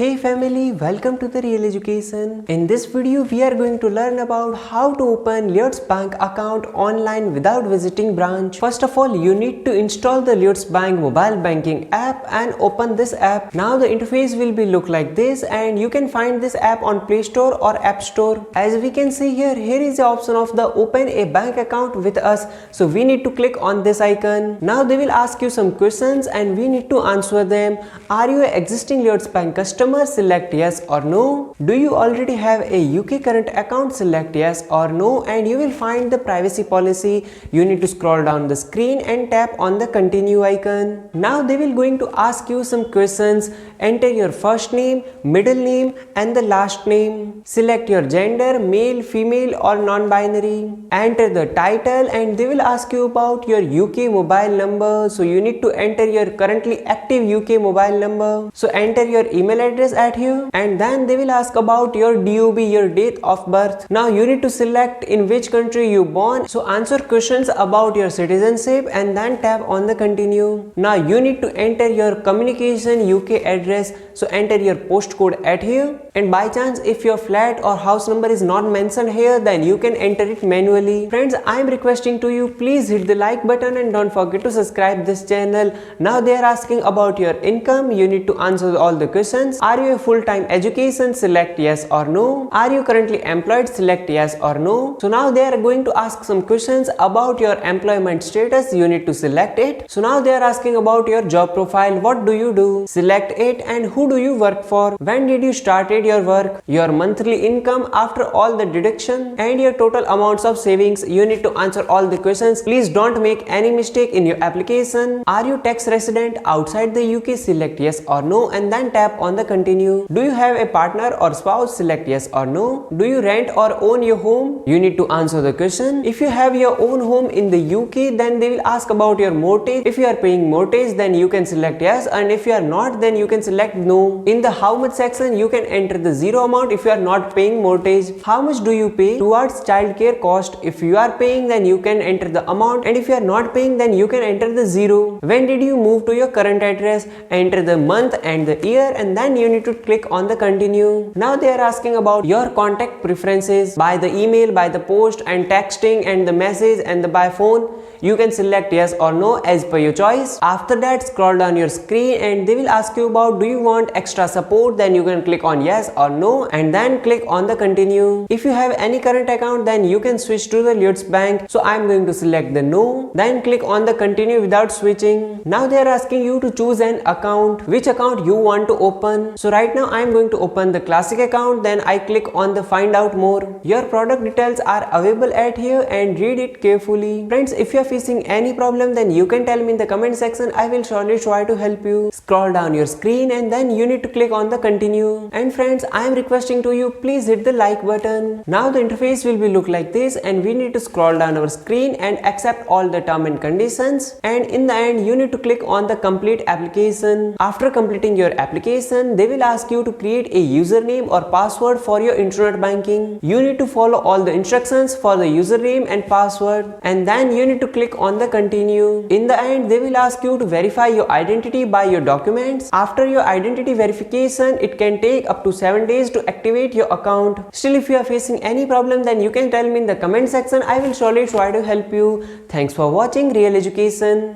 Hey family, welcome to the Real Education. In this video, we are going to learn about how to open Lloyds Bank account online without visiting branch. First of all, you need to install the Lloyds Bank mobile banking app and open this app. Now the interface will be look like this, and you can find this app on Play Store or App Store. As we can see here is the option of the open a bank account with us. So we need to click on this icon. Now they will ask you some questions and we need to answer them. Are you an existing Lloyds Bank customer? Select yes or no. Do you already have a UK current account? Select yes or no, and you will find the privacy policy. You need to scroll down the screen and tap on the continue icon. Now they will going to ask you some questions. Enter your first name, middle name and the last name. Select your gender, male, female or non-binary. Enter the title and they will ask you about your UK mobile number. So you need to enter your currently active UK mobile number. So enter your email address at here, and then they will ask about your DOB, your date of birth. Now you need to select in which country you born. So answer questions about your citizenship and then tap on the continue. Now you need to enter your communication UK address. So enter your postcode at here, and by chance if your flat or house number is not mentioned here, then you can enter it manually. Friends, I am requesting to you, please hit the like button and don't forget to subscribe this channel. Now they are asking about your income. You need to answer all the questions. Are you a full-time education? Select yes or no. Are you currently employed? Select yes or no. So now they are going to ask some questions about your employment status. You need to select it. So now they are asking about your job profile. What do you do? Select it. And who do you work for? When did you started your work? Your monthly income after all the deduction and your total amounts of savings. You need to answer all the questions. Please don't make any mistake in your application. Are you tax resident outside the UK? Select yes or no, and then tap on the continue. Do you have a partner or spouse? Select yes or no. Do you rent or own your home? You need to answer the question. If you have your own home in the UK, then they will ask about your mortgage. If you are paying mortgage, then you can select yes, and if you are not, then you can select no. In the how much section, you can enter the zero amount if you are not paying mortgage. How much do you pay towards childcare cost? If you are paying, then you can enter the amount, and if you are not paying, then you can enter the zero. When did you move to your current address? Enter the month and the year, and then you need to click on the continue. Now they are asking about your contact preferences by the email, by the post and texting and the message and the by phone. You can select yes or no as per your choice. After that, scroll down your screen and they will ask you about do you want extra support? Then you can click on yes or no and then click on the continue. If you have any current account, then you can switch to the Lloyds Bank. So I am going to select the no, then click on the continue without switching. Now they are asking you to choose an account, which account you want to open. So right now I am going to open the classic account. Then I click on the find out more. Your product details are available at here and read it carefully. Friends, if you are facing any problem, then you can tell me in the comment section. I will surely try to help you. Scroll down your screen and then you need to click on the continue. And friends, I am requesting to you, please hit the like button. Now the interface will be look like this, and we need to scroll down our screen and accept all the term and conditions, and in the end you need to click on the complete application. After completing your application, they will ask you to create a username or password for your internet banking. You need to follow all the instructions for the username and password, and then you need to click on the continue. In the end, they will ask you to verify your identity by your documents. After your identity verification, it can take up to 7 days to activate your account. Still, if you are facing any problem, then you can tell me in the comment section. I will surely try to help you. Thanks for watching Real Education.